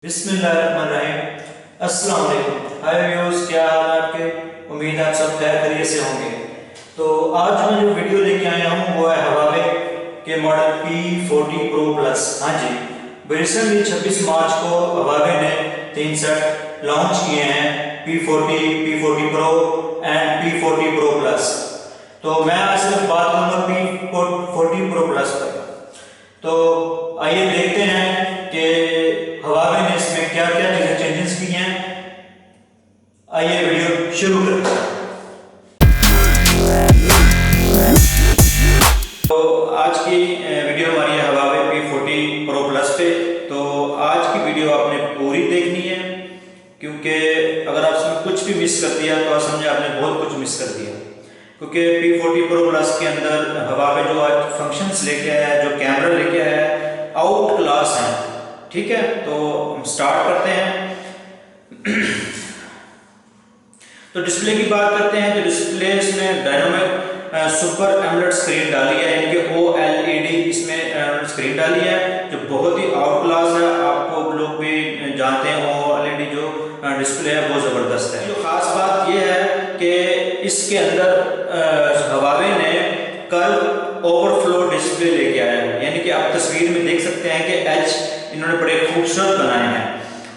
बिस्मिल्लाहिर्रहमानिर्रहीम। अस्सलाम वालेकुम। हाय व्यूअर्स, क्या हाल है आपके? उम्मीद है आप सब खैरियत से होंगे। तो आज मैं जो वीडियो लेके आया हूँ वो है Huawei के मॉडल P40 Pro Plus। हाँ जी, रिसेंटली 26 मार्च को Huawei ने 3 सेट लॉन्च किए हैं, P40, P40 Pro and P40 Pro Plus। तो मैं आज सिर्फ बात करूँगा P40 Pro Plus पर। तो आइए देखते हैं कि Huawei ने इसमें क्या क्या चीजें चेंजेस की हैं। आइए वीडियो शुरू करते हैं। तो आज की वीडियो हमारी है Huawei P40 Pro Plus पे। तो आज की वीडियो आपने पूरी देखनी है, क्योंकि अगर आप इसमें कुछ भी मिस कर दिया तो आप समझे आपने बहुत कुछ मिस कर दिया। क्योंकि P40 Pro Plus के अंदर Huawei जो आज फंक्शंस लेके आया है, जो कैमरा लेके आया है, आउट क्लास है। ठीक है, तो हम स्टार्ट करते हैं। तो डिस्प्ले की बात करते हैं। तो डिस्प्ले इसमें डायनामिक सुपर एमोलेड स्क्रीन डाली है, यानी कि OLED इसमें स्क्रीन डाली है, जो बहुत ही आउट क्लास है। आपको लोग भी जानते हैं OLED जो डिस्प्ले है वो जबरदस्त है। जो खास बात यह है कि इसके अंदर Huawei ने कर्व ओवरफ्लो डिस्प्ले लेके आया है, यानी कि आप तस्वीर में देख सकते हैं कि एज इन्होंने बड़े खूबसूरत बनाए हैं।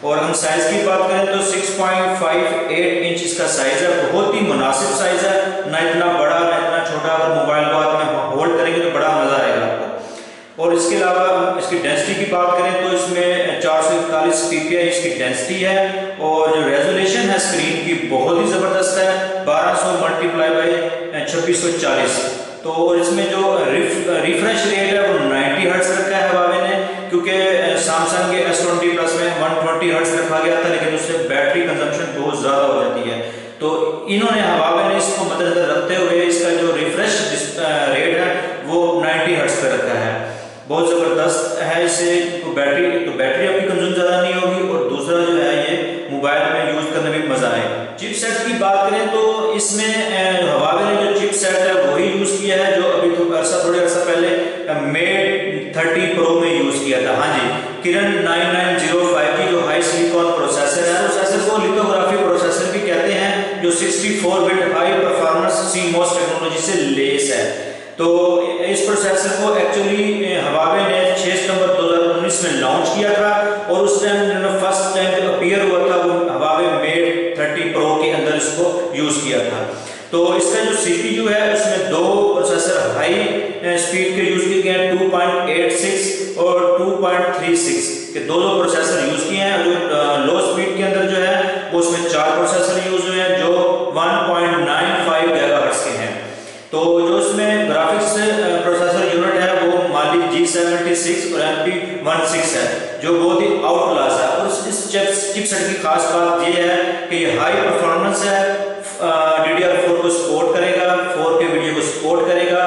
और हम साइज की बात करें तो 6.58 इंच इसका साइज है, बहुत ही मुनासिब साइज है, ना इतना बड़ा ना इतना छोटा। अगर मोबाइल को हाथ में होल्ड करेंगे तो बड़ा मजा आएगा आपको। और इसके अलावा इसकी डेंसिटी की बात करें तो इसमें 441 ppi इसकी डेंसिटी है, और जो रेजोल्यूशन है स्क्रीन की बहुत ही जबरदस्त है, 1200 मल्टीप्लाई बाई 2640। तो इसमें जो रिफ्रेश रेट है वो 90 हर्ट्ज रखा है Huawei ने, क्योंकि सैमसंग के S20 प्लस में 120 हर्ट्ज रखा गया था, लेकिन उससे बैटरी कंजम्पशन बहुत ज्यादा हो जाती है। तो इन्होंने Huawei ने इसको मद्देनजर रखते हुए इसका जो रिफ्रेश रेट है वो 90 हर्ट्ज पे रखा है। बहुत जबरदस्त है। इससे बैटरी आपकी कंज्यूम ज्यादा नहीं होगी, और दूसरा जो है ये मोबाइल में यूज करने में मजा आएगा। चिपसेट की बात करें तो इसमें Huawei ने जो चिपसेट है वही यूज किया है जो अभी थोड़े अर्सा पहले Mate 30 Pro में यूज किया था। हाँ जी, किरण 9905 जो हाई सिलिकॉन प्रोसेसर है, प्रोसेसर को लिथोग्राफी प्रोसेसर भी कहते हैं, जो 64 bit high performance CMOS technology से लेस है। तो इस प्रोसेसर को एक्चुअली Huawei ने 6 सितंबर 2019 में लॉन्च किया था, और उस टाइम फर्स्ट टाइम जो अपीयर हुआ था वो Huawei Mate 30 Pro के अंदर इसको यूज किया था। तो इसका जो CPU है उसमें दो प्रोसेसर हाई स्पीड के यूज किए गए हैं, 2.86 और 2.36 के दो प्रोसेसर यूज किए हैं। जो लो स्पीड के अंदर जो है वो उसमें 4 प्रोसेसर यूज हुए हैं जो 1.95 गीगाहर्ट्ज के हैं। तो जो इसमें ग्राफिक्स प्रोसेसर यूनिट है वो माली G76 और MP16 है, जो बहुत ही आउट क्लास है। और इस चिपसेट की खास बात ये है कि ये हाई परफॉर्मेंस है, DDR4 को सपोर्ट करेगा, 4K वीडियो को सपोर्ट करेगा,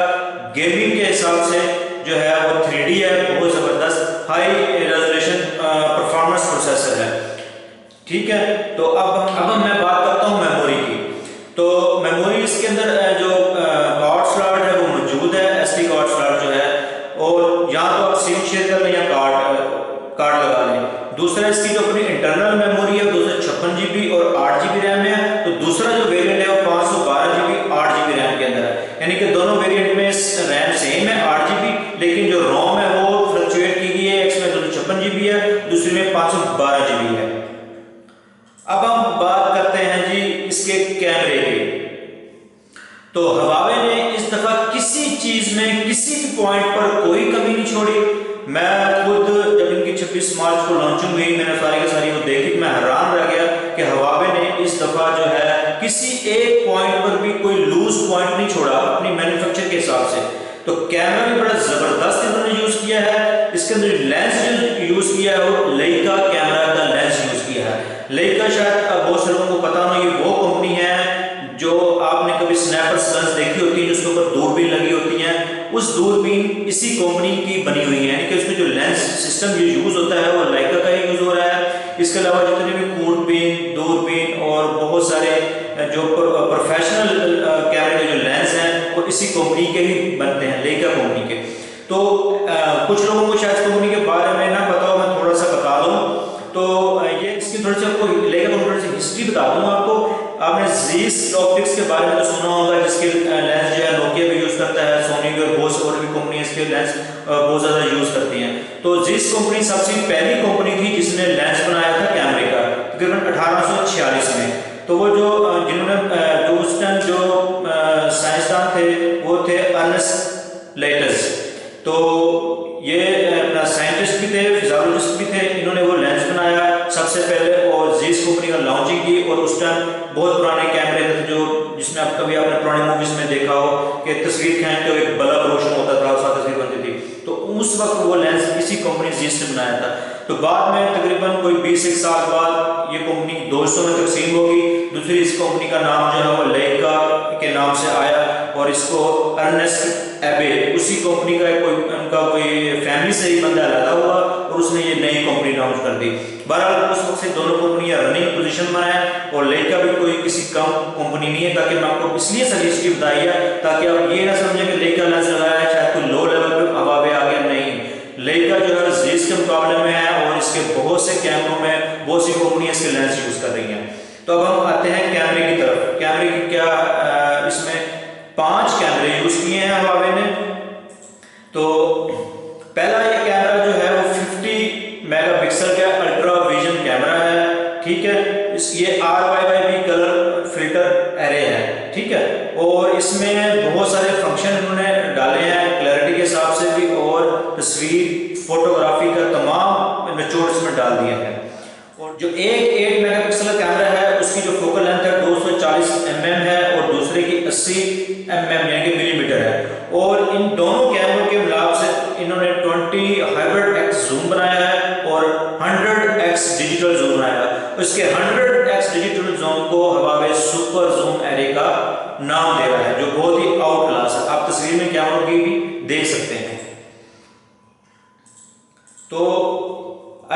गेमिंग के हिसाब से जो है वो 3D है, बहुत जबरदस्त हाई रेजोल्यूशन परफॉर्मेंस प्रोसेसर है। ठीक है, तो अब मैं बात करता हूँ मेमोरी की। तो मेमोरी इसके अंदर जो कार्ड स्लॉट है वो मौजूद है, SD कार्ड स्लॉट जो है, और यहाँ तो आप सिम शेयर कर लें या कार्ड लगा लें। दूसरा इसकी जो अपनी इंटरनल मेमोरी है 256 GB और 8 GB रैम है। तो दूसरा जो वेरिएंट है वो 512 GB 8 GB रैम के अंदर है, यानी कि दोनों वेरिएंट में रैम सेम है 8 GB, लेकिन जो रोम है वो फ्लक्चुएट की गई है, एक में 256 GB है, दूसरे में 512 GB है। अब हम बात करते हैं जी इसके कैमरे की। तो Huawei ने इस दफा किसी चीज में किसी भी पॉइंट पर कोई कमी नहीं छोड़ी। मैं खुद जब इनकी 26 मार्च को लॉन्चिंग हुई, मैंने सारी की सारी वो देखी, मैं हैरान रह गया कि Huawei ने इस दफा जो है किसी एक पॉइंट पर भी कोई लूज पॉइंट नहीं छोड़ा अपनी मैन्युफैक्चर के हिसाब से। तो कैमरा भी बड़ा जबरदस्त इन्होंने यूज किया है। इसके अंदर लेंस जो यूज किया है वो Leica कैमरा का लेंस यूज किया है। Leica शायद बहुत से लोगों को पता ना, ये वो कंपनी है जो आपने कभी स्नैपर्स लेंस देखी होती है जिसके ऊपर दूरबीन लगी होती है, उस दूरबीन इसी कंपनी की बनी हुई है, यानी कि उसमें जो लेंस सिस्टम यूज होता है वो Leica का ही यूज हो रहा है। इसके अलावा जितने भी कूटबीन, दूरबीन और बहुत सारे जो प्रोफेशनल कैमरे के जो लेंस हैं वो इसी कंपनी के ही बनते हैं, Leica कंपनी के। तो कुछ लोगों को शायद कंपनी के बारे में ना पता हो, मैं थोड़ा सा बता दूं। तो ये इसकी थोड़ी सी आपको लेकर थोड़ी सी हिस्ट्री बता दूं आपको। आपने जीस ऑप्टिक्स के बारे में तो सुना होगा, जिसके लेंस जो है नोकिया भी यूज करता है, सोनी भी और बहुत और भी कंपनी इसके लेंस बहुत ज्यादा यूज करती हैं। तो जीस कंपनी सबसे पहली कंपनी थी जिसने लेंस बनाया था कैमरे का, तकरीबन 1846 में। तो वो जो जिन्होंने जो उस टाइम जो साइंसदान थे वो थे अर्नेस्ट लेटस। तो ये अपना साइंटिस्ट भी थे, फिजियोलॉजिस्ट भी थे, इन्होंने वो लेंस बनाया सबसे पहले और जीस कंपनी का लॉन्चिंग की। और उस टाइम बहुत पुराने कैमरे थे जो जिसमें आप कभी आपने पुराने मूवीज में देखा हो कि तस्वीर खींचते तो एक बल्ब रोशन होता था, उसका तस्वीर बनती थी। तो उस वक्त वो लेंस इसी कंपनी जीस ने बनाया था। तो बाद में तकरीबन कोई 20 साल बाद ये कंपनी 200 में तकसीम होगी। दूसरी इस कंपनी का नाम जो है वो लेका के नाम से आया और इसको अर्नेस्ट एबे उसी कंपनी का कोई फैमिली से ही बंदा लगा हुआ और उसने ये नई कंपनी लॉन्च कर दी। बहरहाल उस वक्त से दोनों कंपनियां रनिंग पोजीशन में है और लेका भी कोई किसी कम कंपनी नहीं है। ताकि मैं आपको इसलिए सारी हिस्ट्री बताई है ताकि आप ये ना समझें कि लेका लेंस लगाया है शायद कोई लो लेवल पे हवावे आ गया, नहीं। लेका जो है जीस के मुकाबले में है और इसके बहुत से कैमरों में बहुत सी कंपनियां इसके लेंस यूज कर रही हैं। तो अब हम आते हैं कैमरे की तरफ। कैमरे की क्या इसमें 5 कैमरे यूज किए हैं Huawei ने। तो पहला ये कैमरा जो है वो 50 मेगापिक्सल का अल्ट्रा विजन कैमरा है, ठीक है। ये RYYB कलर फिल्टर एरे है, ठीक है। और इसमें बहुत सारे फंक्शन उन्होंने डाले हैं क्लैरिटी के हिसाब से भी और तस्वीर फोटोग्राफी का तमाम निचोड़ इसमें डाल दिया है। और जो एक 8 मेगापिक्सल का कैमरा है उसकी जो फोकल लेंथ है 240 mm है और दूसरे की 80 mm यानी कि मिलीमीटर है। और इन दोनों कैमरों के मिलाप से इन्होंने 20 हाइब्रिड एक्स जूम बनाया है और 100x डिजिटल जूम बनाया है। उसके 100x डिजिटल जूम को Huawei सुपर जूम एरे का नाम दे रहा है, जो बहुत ही आउट क्लास है। आप तस्वीर में कैमरों की भी देख सकते हैं। तो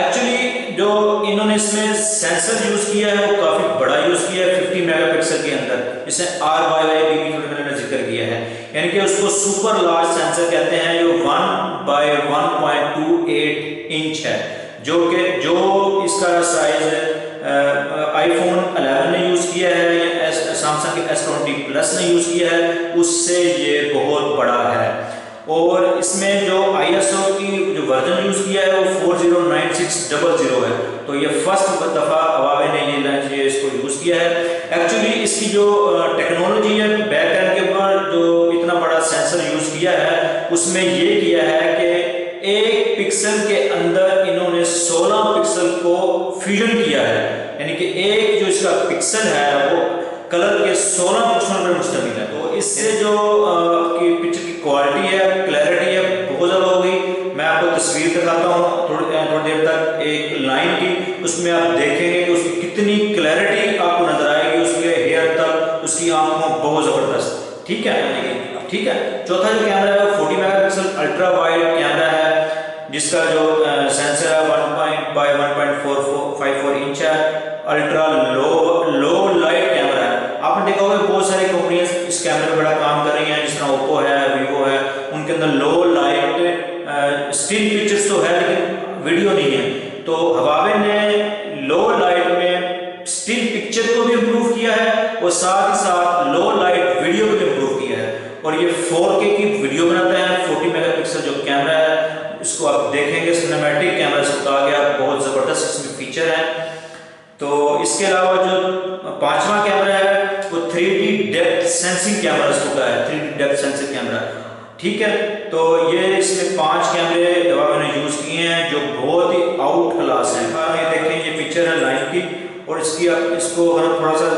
एक्चुअली जो इन्होंने इसमें सेंसर यूज किया है वो काफी बड़ा यूज किया है 50 मेगापिक्सल के अंदर, जिसे RYYB भी मैंने जिक्र किया है, यानी कि उसको सुपर लार्ज सेंसर कहते हैं। जो 1/1.28 इंच है, जो इसका साइज आईफोन 11 ने यूज किया है या सैमसंग के S20 प्लस ने यूज किया है, उससे ये बहुत बड़ा है। और इसमें जो ISO की जो वर्जन यूज किया है वो 409600 है। तो ये फर्स्ट दफा Huawei ने ये इसको यूज किया है। एक्चुअली इसकी जो टेक्नोलॉजी है बैक एंड के ऊपर जो इतना बड़ा सेंसर यूज किया है उसमें ये किया है कि एक पिक्सल के अंदर इन्होंने 16 पिक्सल को फ्यूजन किया है, यानी कि एक जो इसका पिक्सल है वो कलर के 16 पिक्सल पर मुश्तमिल है। तो इससे जो पिक्चर की क्वालिटी है, क्लैरिटी है, बहुत ज्यादा हो गई। मैं आपको तस्वीर दिखाता हूँ थोड़ी देर तक एक लाइन की, उसमें आप देखेंगे कि उसकी कितनी क्लैरिटी आपको नजर आएगी, उसके हेयर तक, उसकी आंखों बहुत जबरदस्त, ठीक है। ठीक है। चौथा जो कैमरा है वो 40 मेगापिक्सल अल्ट्रा वाइड कैमरा है, जिसका जो सेंसर है 1.54 इंच है। अल्ट्रा लो लाइट कैमरा है। आपने देखा होगा बहुत सारी कंपनियां इस कैमरे में बड़ा काम कर रही हैं, जिस तरह ओप्पो है, वीवो है, उनके अंदर लो लाइट स्टिल पिक्चर्स तो है लेकिन वीडियो नहीं है। तो Huawei ने लो लाइट में स्टिल पिक्चर को भी इंप्रूव किया है और साथ ही साथ लो लाइट वीडियो को भी इंप्रूव किया है। और ये 4K की वीडियो बनाता है। 40 मेगापिक्सल जो कैमरा है इसको आप देखेंगे सिनेमैटिक कैमरा से कहा गया, बहुत जबरदस्त इसमें फीचर है। तो इसके अलावा जो 5वां कैमरा है वो 3D डेप्थ सेंसिंग कैमरा इसको कहा है, 3D डेप्थ सेंसिंग कैमरा, ठीक है। तो ये इसमें 5 कैमरे Huawei ने यूज किए हैं जो बहुत ही आउट क्लास हैं। ये देखें ये पिक्चर है लाइन की और इसकी आप इसको अगर थोड़ा सा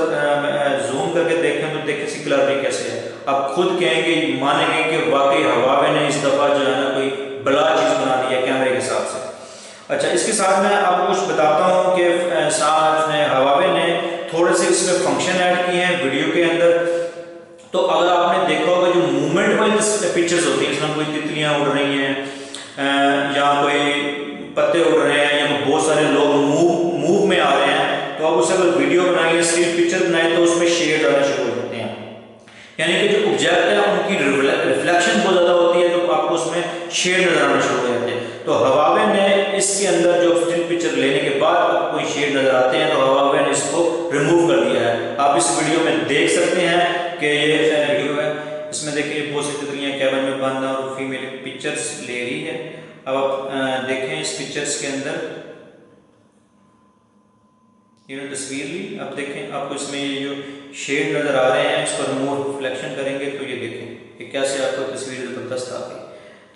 जूम करके देखें तो देखिए इसकी क्लैरिटी कैसे है। आप खुद कहेंगे, मानेंगे कि वाकई Huawei ने इस दफा जो है ना कोई बड़ा चीज बना दी है कैमरे के हिसाब से। अच्छा, इसके साथ मैं आपको कुछ बताता हूँ कि साथ में Huawei ने थोड़े से इसमें फंक्शन ऐड किए हैं वीडियो के अंदर। तो अगर आपने देखा होगा जो मूवमेंट वाली पिक्चर्स होती हैं, इसमें कोई तितलियां उड़ रही हैं या कोई पत्ते उड़ रहे हैं या बहुत सारे लोग मूव में आ रहे हैं, तो आप उससे अगर वीडियो बनाइए, स्टिल पिक्चर बनाए तो उसमें शेड आने शुरू हो जाते हैं, यानी कि जो ऑब्जेक्ट है उनकी रिफ्लेक्शन बहुत ज्यादा होती है तो आपको उसमें शेड नजर आना शुरू हो जाते हैं। तो Huawei ने इसके अंदर जो स्टिल पिक्चर लेने के बाद आपको कोई शेड नज़र आते हैं तो Huawei ने इसको रिमूव कर दिया है। आप इस वीडियो में देख सकते हैं कि ये वीडियो है, इसमें देखिए बहुत सी तितलियाँ कैबिन में बंद और फीमेल पिक्चर्स ले रही है। अब आप देखें इस पिक्चर्स के अंदर ये तस्वीर ली, अब देखें आपको इसमें ये जो शेड नज़र आ रहे हैं इसको रिमूव रिफ्लेक्शन करेंगे तो ये देखें कि कैसे आपको तस्वीर ज़बरदस्त आ गई।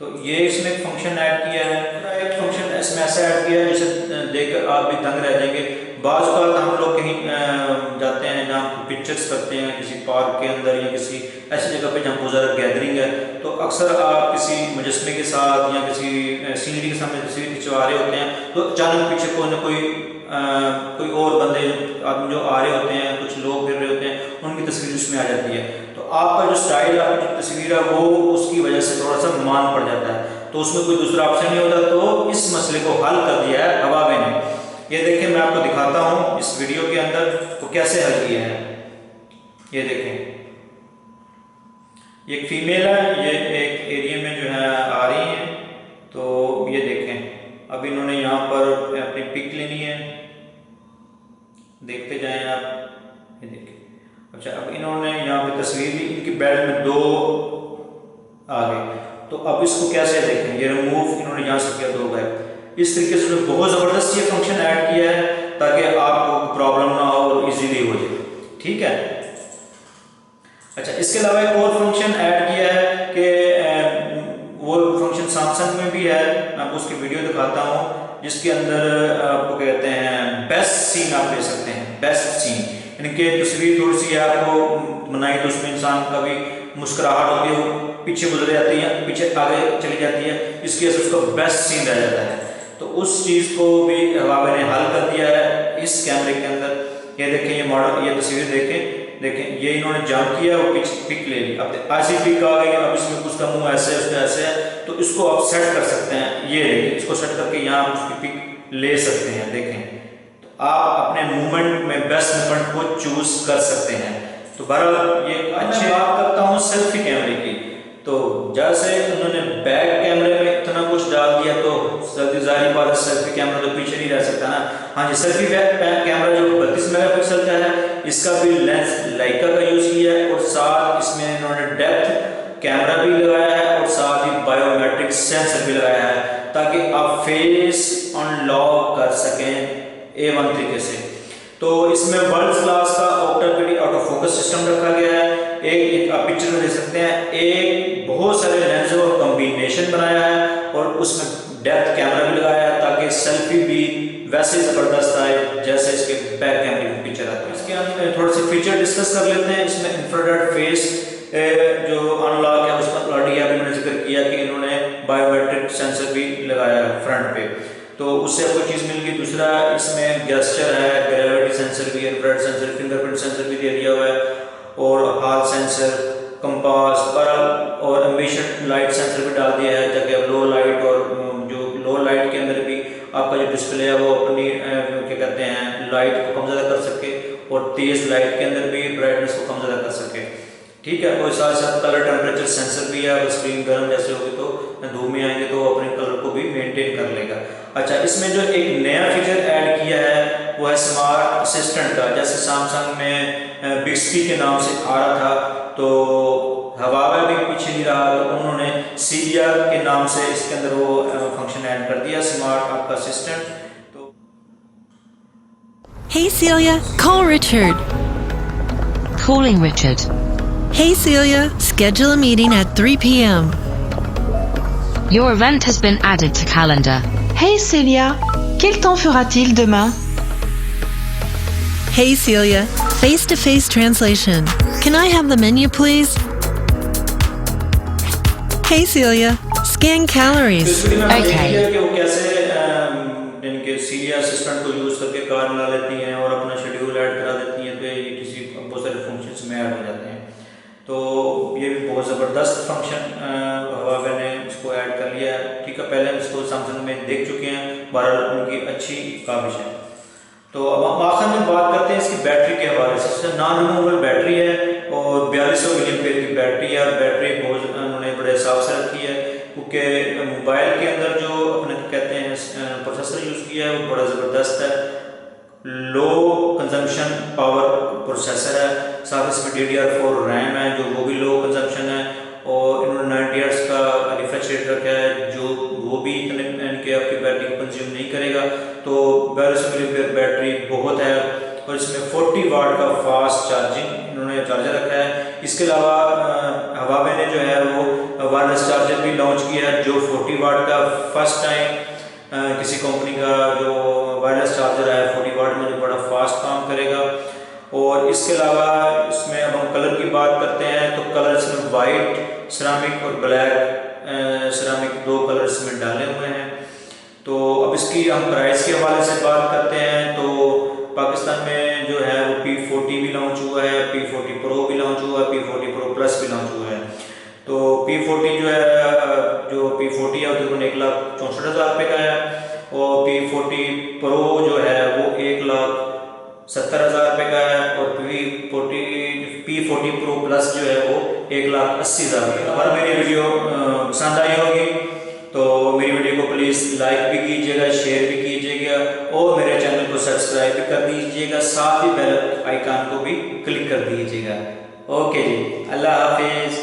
तो ये इसमें एक फंक्शन ऐड किया है, एक फंक्शन इसमें ऐसा ऐड किया है जिसे देखकर आप भी दंग रह जाएंगे। बाज़ बात हम लोग कहीं जाते हैं जहाँ पिक्चर्स करते हैं किसी पार्क के अंदर या किसी ऐसी जगह पे जहाँ बहुत ज़्यादा गैदरिंग है, तो अक्सर आप किसी मुजस्मे के साथ या किसी सीनरी के सामने तस्वीर खिंचवा रहे होते हैं तो अचानक पीछे कोई ना कोई और बंदे आदमी जो आ रहे होते हैं, कुछ लोग फिर रहे होते हैं, उनकी तस्वीर उसमें आ जाती है। तो आपका जो स्टाइल, आपकी जो तस्वीर है वो उसकी वजह से थोड़ा सा मान पड़ जाता है, तो उसमें कोई दूसरा ऑप्शन नहीं होता। तो इस मसले को हल कर दिया है Huawei ने। ये देखिए मैं आपको दिखाता हूँ इस वीडियो के अंदर तो कैसे हल किया है। ये देखें ये एक फीमेल है, ये एक एरिया में जो है आ रही है, तो ये देखें अब इन्होंने यहाँ पर अपनी पिक लेनी है, देखते जाएं आप। ये देखें, अच्छा अब इन्होंने यहाँ पे तस्वीर ली, इनकी बेड में 2 आ गए, तो अब इसको कैसे देखें, ये रिमूव इन्होंने यहाँ से किया 2 गए। इस तरीके से बहुत ज़बरदस्त ये फंक्शन ऐड किया है ताकि आपको प्रॉब्लम ना हो और इजीली हो जाए, ठीक है। अच्छा इसके अलावा एक और फंक्शन ऐड किया है कि वो फंक्शन सैमसंग में भी है, मैं आपको उसकी वीडियो दिखाता हूँ, जिसके अंदर आपको कहते हैं बेस्ट सीन आप ले सकते हैं, बेस्ट सीन, इनके तस्वीर थोड़ी सी आपको बनाई तो उसमें इंसान का भी मुस्कुराहट होती है, वो पीछे गुजर जाती है, पीछे आगे चली जाती है, इसकी वजह से उसका बेस्ट सीन रह जाता है। तो उस चीज़ को भी Huawei ने हल कर दिया है इस कैमरे के अंदर। ये देखें, ये मॉडल, ये तस्वीर देखें ये इन्होंने जाम किया और पिक ले ली, अब ऐसी पिक आ गई, अब इसमें उसका मुंह ऐसे है उसका ऐसे है, तो इसको आप सेट कर सकते हैं। ये देखिए इसको सेट करके यहाँ आप उसकी पिक ले सकते हैं। देखें तो आप अपने मूवमेंट में बेस्ट मूवमेंट को चूज कर सकते हैं। तो बहरहाल ये अच्छी बात करता हूँ सेल्फी कैमरे की, तो जैसे उन्होंने बैक कैमरे में इतना कुछ डाल दिया तो जल्दी जाहिर बात है सेल्फी कैमरा तो पीछे नहीं रह सकता ना। हाँ जी, सेल्फी कैमरा जो 32 मेगापिक्सल का है, इसका भी लेंस लाइका का यूज किया है और साथ इसमें इन्होंने डेप्थ कैमरा भी लगाया है और साथ ही बायोमेट्रिक सेंसर भी लगाया है ताकि आप फेस अनलॉक कर सकें A1 तरीके से। तो इसमें वर्ल्ड क्लास का ऑप्टिकली ऑटो फोकस सिस्टम रखा गया है। एक आप पिक्चर में देख सकते हैं, एक बहुत सारे लेंसों का कॉम्बिनेशन बनाया है और उसमें डेप्थ कैमरा भी लगाया है ताकि सेल्फी भी वैसे जबरदस्त आए जैसे इसके बैक कैमरे की पिक्चर आती है। इसके हम थोड़े से फीचर डिस्कस कर लेते हैं। इसमें इंफ्रारेड फेस जो अनलॉक है उसका ऑलरेडी अभी मैंने जिक्र किया कि इन्होंने बायोमेट्रिक सेंसर भी लगाया है फ्रंट पे, तो उससे आपको चीज़ मिल गई। दूसरा इसमें गेस्चर है, ग्रेविटी सेंसर भी है, इंफ्रारेड सेंसर, फिंगरप्रिंट सेंसर भी दे दिया हुआ है और हाल सेंसर, कंपास पर और एम्बिशन लाइट सेंसर भी डाल दिया है ताकि लो लाइट और जो लो लाइट के अंदर भी आपका जो डिस्प्ले है वो अपनी क्या कहते हैं लाइट को कम ज़्यादा कर सके और तेज़ लाइट के अंदर भी ब्राइटनेस को कम ज़्यादा कर सके, ठीक है। और साथ साथ कलर टेम्परेचर सेंसर भी है, अगर स्क्रीन गर्म जैसे होगी तो धूप में आएंगे तो अपने कलर को भी मेंटेन कर लेगा। अच्छा, इसमें जो एक नया फीचर ऐड किया है वो है स्मार्ट असिस्टेंट का। जैसे सैमसंग में बिक्सबी के नाम से आ रहा था तो Huawei भी पीछे नहीं रहा, तो उन्होंने सीरिया के नाम से इसके अंदर वो फंक्शन ऐड कर दिया, स्मार्ट आपका असिस्टेंट। तो Hey Celia, call Richard. Calling Richard. Hey Celia, schedule a meeting at 3 p.m. Your event has been added to calendar. Hey Célia, quel temps fera-t-il demain? Hey Celia, face-to-face translation. Can I have the menu please? Hey Celia, scan calories. Okay. कि वो कैसे इनके Syria assistant को use करके car ला लेती हैं और अपना शेड्यूल ऐड करा देती हैं, तो ये किसी बहुत सारे फंक्शंस में ऐड हो जाते हैं। तो ये भी बहुत ज़बरदस्त फंक्शन Huawei ने इसको ऐड कर लिया है, ठीक है। पहले हम इसको सैमसंग में देख चुके हैं, बहरहाल उनकी अच्छी काबिश है। तो अब हम आखिर में बात करते हैं इसकी बैटरी के हवाले से। नॉन रिमूवेबल बैटरी है और 4200 mAh की बैटरी है और बैटरी बहुत उन्होंने बड़े हिसाब से रखी है क्योंकि मोबाइल के अंदर जो अपने कहते हैं प्रोसेसर यूज़ किया है वो बड़ा ज़बरदस्त है। लो कंजम्पशन पावर प्रोसेसर है, साथ इसमें DDR4 रैम है जो वो भी लो कंजम्पशन है, और इन्होंने 90 हर्ट्ज का रिफ्रेश रेट रखा है जो वो भी इतने इनके आपकी बैटरी को कंज्यूम नहीं करेगा। तो 4200 mAh बैटरी बहुत है, और इसमें 40 वाट का फास्ट चार्जिंग इन्होंने चार्जर रखा है। इसके अलावा Huawei ने जो है वो वायरलेस चार्जर भी लॉन्च किया है जो 40 वाट का फर्स्ट टाइम किसी कंपनी का जो वायरलेस चार्जर है 40 वाट में जो बड़ा फास्ट काम करेगा। और इसके अलावा इसमें अब हम कलर की बात करते हैं तो कलर इसमें वाइट, सिरामिक और ब्लैक सिरामिक 2 कलर इसमें डाले हुए हैं। तो अब इसकी हम प्राइस के हवाले से बात करते हैं तो पाकिस्तान में जो है वो P40 भी लॉन्च हुआ है, P40 Pro भी लॉन्च हुआ है, P40 Pro Plus भी लॉन्च हुआ है। तो P40 जो है जो P40 है वो तकरीबन 1,64,000 रुपये का है, और P40 Pro जो है वो 1,70,000 रुपये का है, और P40 Pro Plus जो है वो 1,80,000 रुपये का। अगर मेरी वीडियो पसंद आई होगी तो मेरी वीडियो को प्लीज़ लाइक भी कीजिएगा, शेयर भी कीजिएगा, और मेरे चैनल को सब्सक्राइब भी कर दीजिएगा, साथ ही बेल आइकन को भी क्लिक कर दीजिएगा। ओके जी, अल्लाह हाफिज़।